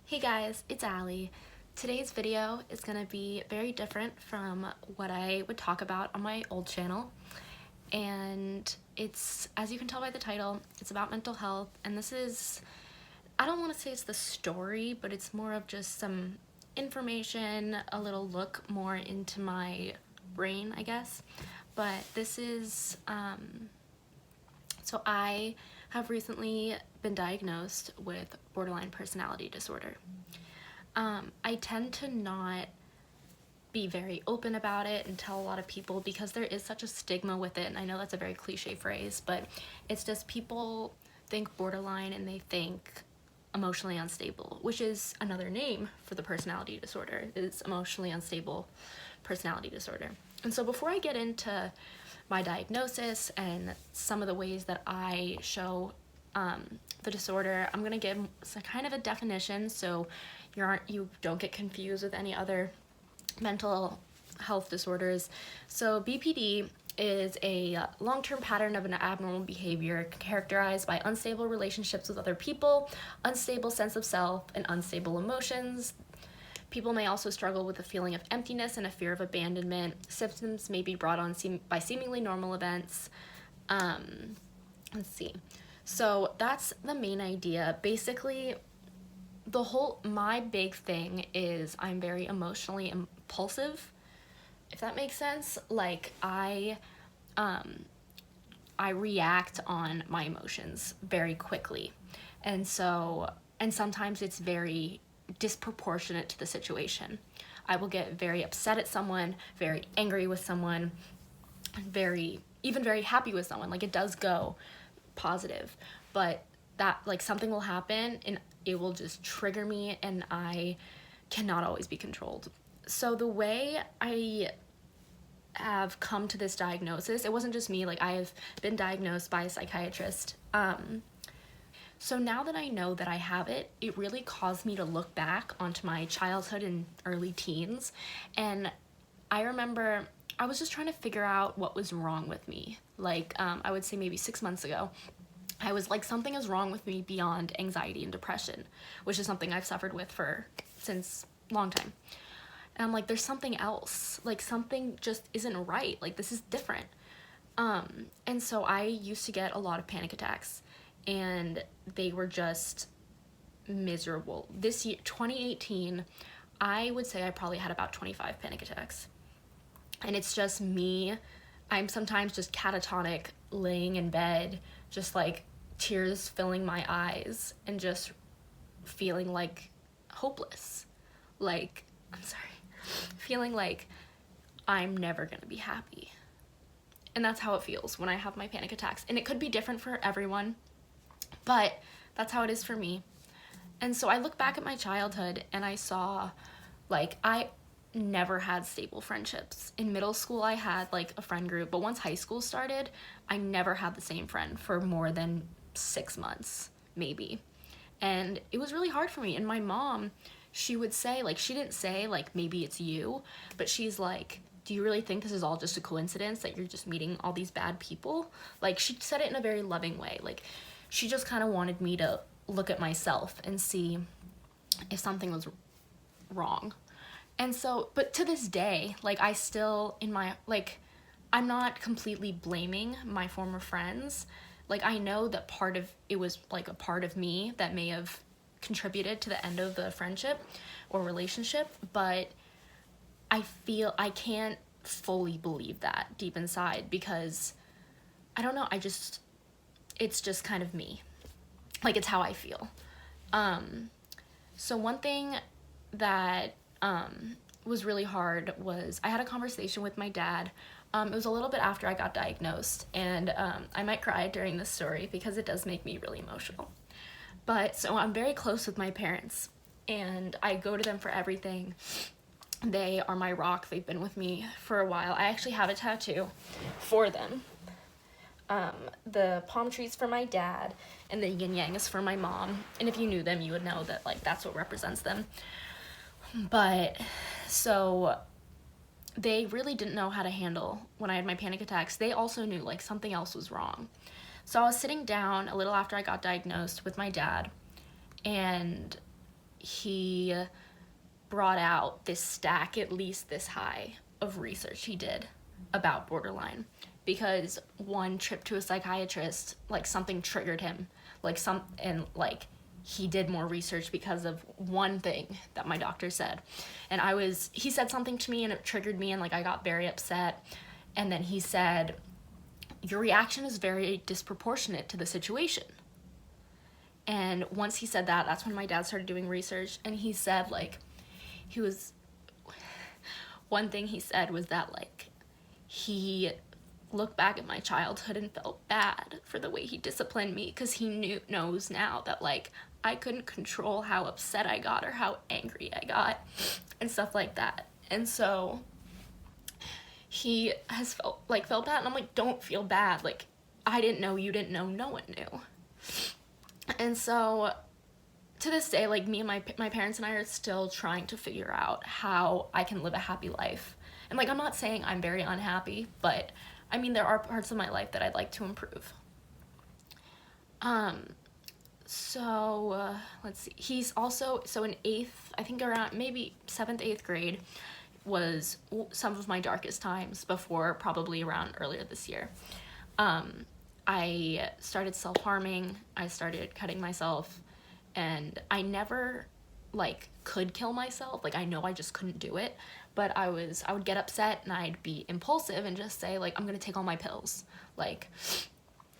Hey guys, it's Allie. Today's video is going to be very different from what I would talk about on my old channel. And it's, as you can tell by the title, it's about mental health. And this is, I don't want to say it's the story, but it's more of just some information, a little look more into my brain, I guess. But this is, so I have recently been diagnosed with borderline personality disorder. I tend to not be very open about it and tell a lot of people because there is such a stigma with it, and I know that's a very cliche phrase, but it's just people think borderline and they think emotionally unstable, which is another name for the personality disorder, is emotionally unstable personality disorder. And so before I get into my diagnosis and some of the ways that I show the disorder, I'm gonna give some kind of a definition so you don't get confused with any other mental health disorders. So BPD is a long-term pattern of an abnormal behavior characterized by unstable relationships with other people, unstable sense of self, and unstable emotions. People may also struggle with a feeling of emptiness and a fear of abandonment. Symptoms may be brought on by seemingly normal events. Let's see. So that's the main idea. Basically, my big thing is I'm very emotionally impulsive, if that makes sense. Like I react on my emotions very quickly. And sometimes it's very disproportionate to the situation. I will get very upset at someone, very angry with someone, even very happy with someone. Like it does go positive, but that like something will happen and it will just trigger me and I cannot always be controlled. So the way I have come to this diagnosis, it wasn't just me, like I have been diagnosed by a psychiatrist. So now that I know that I have it, it really caused me to look back onto my childhood and early teens. And I remember I was just trying to figure out what was wrong with me. Like I would say maybe 6 months ago, I was like, something is wrong with me beyond anxiety and depression, which is something I've suffered with since a long time. And I'm like, there's something else. Like something just isn't right. Like this is different. And so I used to get a lot of panic attacks and they were just miserable. This year, 2018, I would say I probably had about 25 panic attacks. And it's just me. I'm sometimes just catatonic, laying in bed, just like tears filling my eyes and just feeling like hopeless. Like, I'm sorry, feeling like I'm never gonna be happy. And that's how it feels when I have my panic attacks. And it could be different for everyone, but that's how it is for me. And so I look back at my childhood and I saw, like, I never had stable friendships. In middle school, I had like a friend group, but once high school started, I never had the same friend for more than 6 months, maybe. And it was really hard for me. And my mom, she would say, like, she didn't say, like, maybe it's you, but she's like, do you really think this is all just a coincidence that you're just meeting all these bad people? Like, she said it in a very loving way. Like, she just kind of wanted me to look at myself and see if something was wrong. And so, but to this day, like I still I'm not completely blaming my former friends. Like I know that it was like a part of me that may have contributed to the end of the friendship or relationship, but I feel I can't fully believe that deep inside because I don't know, it's just kind of me. Like it's how I feel. So one thing that was really hard was I had a conversation with my dad. It was a little bit after I got diagnosed, and I might cry during this story because it does make me really emotional. But so I'm very close with my parents, and I go to them for everything. They are my rock. They've been with me for a while. I actually have a tattoo for them. The palm trees for my dad, and the yin yang is for my mom. And if you knew them, you would know that like that's what represents them. But so they really didn't know how to handle when I had my panic attacks. They also knew like something else was wrong. So I was sitting down a little after I got diagnosed with my dad, and he brought out this stack, at least this high, of research he did about borderline, because one trip to a psychiatrist, like something triggered him, like he did more research because of one thing that my doctor said. And he said something to me and it triggered me, and like I got very upset. And then he said, your reaction is very disproportionate to the situation. And once he said that, that's when my dad started doing research. And he said, like, one thing he said was that, like, he looked back at my childhood and felt bad for the way he disciplined me, because he knows now that, like, I couldn't control how upset I got or how angry I got and stuff like that. And so he has felt bad, and I'm like, don't feel bad. Like, I didn't know, you didn't know, no one knew. And so to this day, like, me and my parents and I are still trying to figure out how I can live a happy life. And like, I'm not saying I'm very unhappy, but I mean, there are parts of my life that I'd like to improve. Let's see. He's also, so in 8th, I think around maybe 7th, 8th grade was some of my darkest times, before probably around earlier this year. I started self-harming, I started cutting myself, and I never, like, could kill myself. Like, I know I just couldn't do it, but I would get upset and I'd be impulsive and just say, like, I'm gonna take all my pills. Like,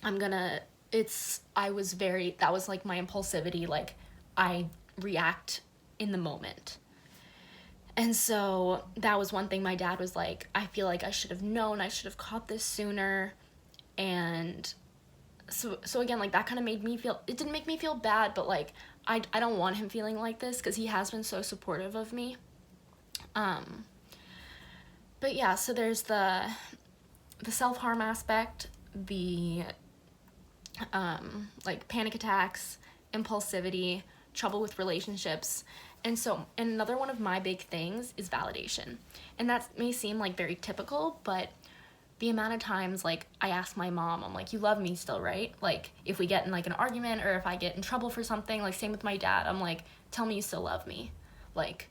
that was, like, my impulsivity. Like, I react in the moment. And so that was one thing my dad was like, I feel like I should have known, I should have caught this sooner. And so again, like, that kind of made me feel, it didn't make me feel bad, but like, I don't want him feeling like this, because he has been so supportive of me. But yeah, so there's the self-harm aspect, the like panic attacks, impulsivity, trouble with relationships. And another one of my big things is validation. And that may seem like very typical, but the amount of times, like, I ask my mom, I'm like, you love me still, right? Like, if we get in, like, an argument, or if I get in trouble for something, like, same with my dad, I'm like, tell me you still love me. Like,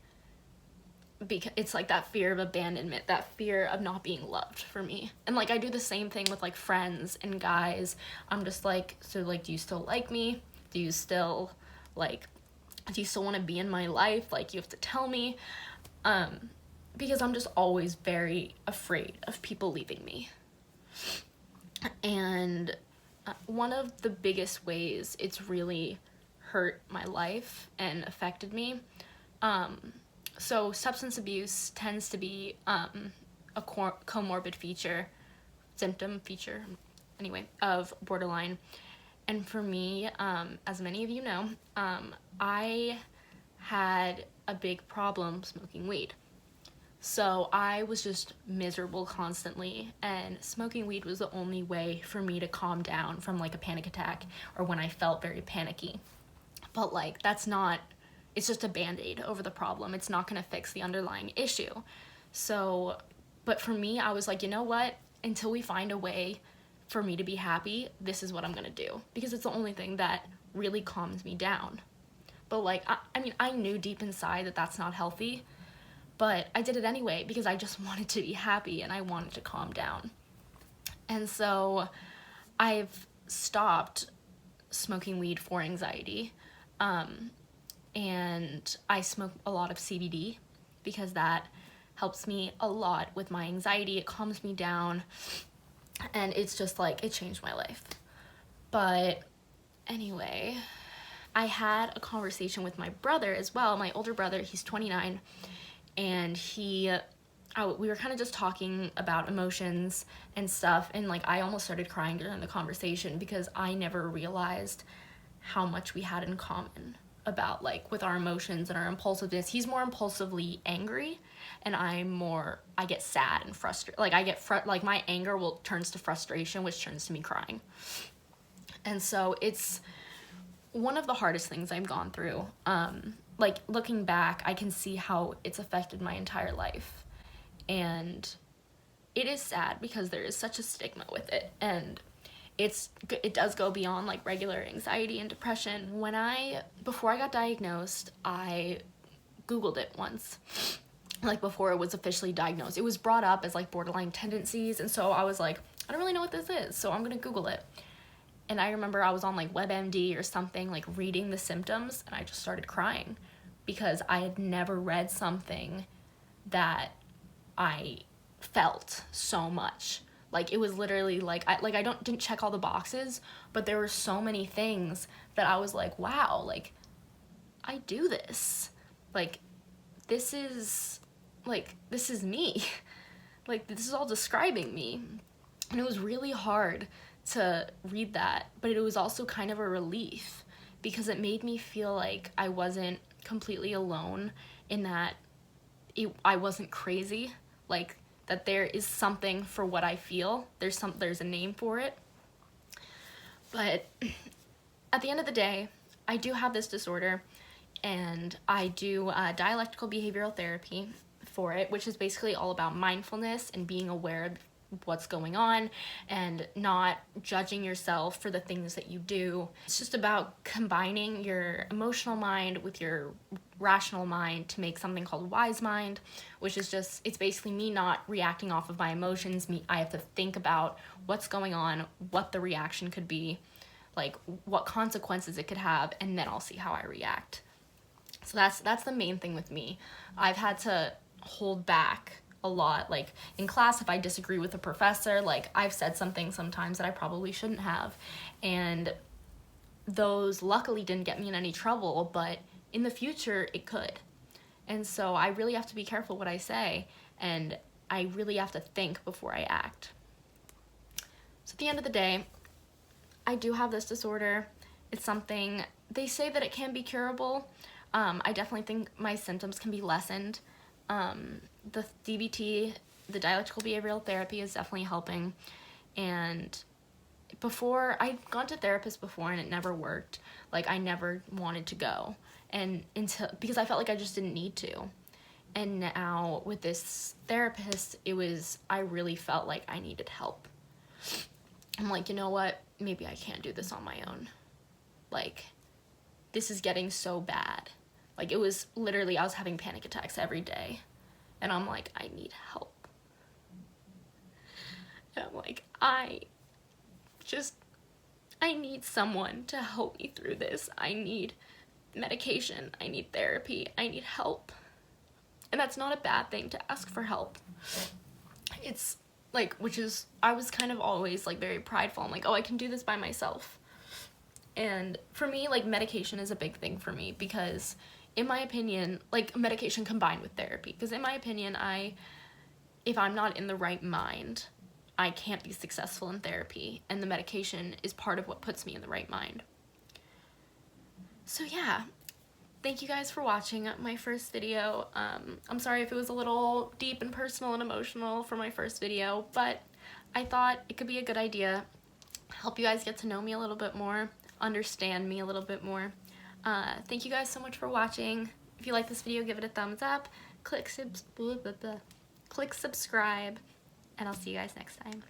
because it's, like, that fear of abandonment, that fear of not being loved for me. And, like, I do the same thing with, like, friends and guys. I'm just like, so, like, do you still like me? Do you still want to be in my life? Like, you have to tell me. Because I'm just always very afraid of people leaving me. And one of the biggest ways it's really hurt my life and affected me, so substance abuse tends to be a comorbid symptom feature, anyway, of borderline. And for me, as many of you know, I had a big problem smoking weed. So I was just miserable constantly, and smoking weed was the only way for me to calm down from, like, a panic attack, or when I felt very panicky. But, like, it's just a Band-Aid over the problem. It's not gonna fix the underlying issue. So, but for me, I was like, you know what? Until we find a way for me to be happy, this is what I'm gonna do. Because it's the only thing that really calms me down. But, like, I mean, I knew deep inside that that's not healthy, but I did it anyway because I just wanted to be happy and I wanted to calm down. And so I've stopped smoking weed for anxiety, and I smoke a lot of CBD because that helps me a lot with my anxiety. It calms me down, and it's just like, it changed my life. But anyway, I had a conversation with my brother as well, my older brother. He's 29, and we were kind of just talking about emotions and stuff, and, like, I almost started crying during the conversation because I never realized how much we had in common about, like, with our emotions and our impulsiveness. He's more impulsively angry, and I get sad and frustrated. Like, my anger turns to frustration, which turns to me crying. And so it's one of the hardest things I've gone through. Like, looking back, I can see how it's affected my entire life. And it is sad because there is such a stigma with it. And it does go beyond like regular anxiety and depression. Before I got diagnosed, I Googled it once, like before it was officially diagnosed. It was brought up as like borderline tendencies, and so I was like, I don't really know what this is, so I'm gonna Google it. And I remember I was on like WebMD or something, like reading the symptoms, and I just started crying because I had never read something that I felt so much. Like, it was literally like, I didn't check all the boxes, but there were so many things that I was like, wow, like, I do this. Like, this is me. Like, this is all describing me. And it was really hard to read that, but it was also kind of a relief because it made me feel like I wasn't completely alone in that I wasn't crazy. Like, that there is something for what I feel. There's a name for it. But at the end of the day, I do have this disorder, and I do dialectical behavioral therapy for it, which is basically all about mindfulness and being aware of what's going on and not judging yourself for the things that you do. It's just about combining your emotional mind with your rational mind to make something called wise mind, which is just, it's basically me not reacting off of my emotions. I have to think about what's going on, what the reaction could be, like what consequences it could have, and then I'll see how I react. So that's the main thing with me. I've had to hold back a lot. Like in class, if I disagree with a professor, like I've said something sometimes that I probably shouldn't have, and those luckily didn't get me in any trouble, but in the future it could. And so I really have to be careful what I say, and I really have to think before I act. So at the end of the day, I do have this disorder. It's something, they say that it can be curable. I definitely think my symptoms can be lessened. The DBT, the dialectical behavioral therapy, is definitely helping. And before, I'd gone to therapists before and it never worked. Like, I never wanted to go, and because I felt like I just didn't need to. And now with this therapist, I really felt like I needed help. I'm like, you know what? Maybe I can't do this on my own. Like, this is getting so bad. Like, it was literally, I was having panic attacks every day. And I'm like, I need help. And I'm like, I need someone to help me through this. I need medication. I need therapy. I need help. And that's not a bad thing to ask for help. It's like, I was kind of always like very prideful. I'm like, oh, I can do this by myself. And for me, like, medication is a big thing for me because, in my opinion, like, medication combined with therapy, because in my opinion, if I'm not in the right mind, I can't be successful in therapy, and the medication is part of what puts me in the right mind. So yeah, thank you guys for watching my first video. I'm sorry if it was a little deep and personal and emotional for my first video, but I thought it could be a good idea, help you guys get to know me a little bit more, understand me a little bit more. Thank you guys so much for watching. If you like this video, give it a thumbs up, click subscribe, and I'll see you guys next time.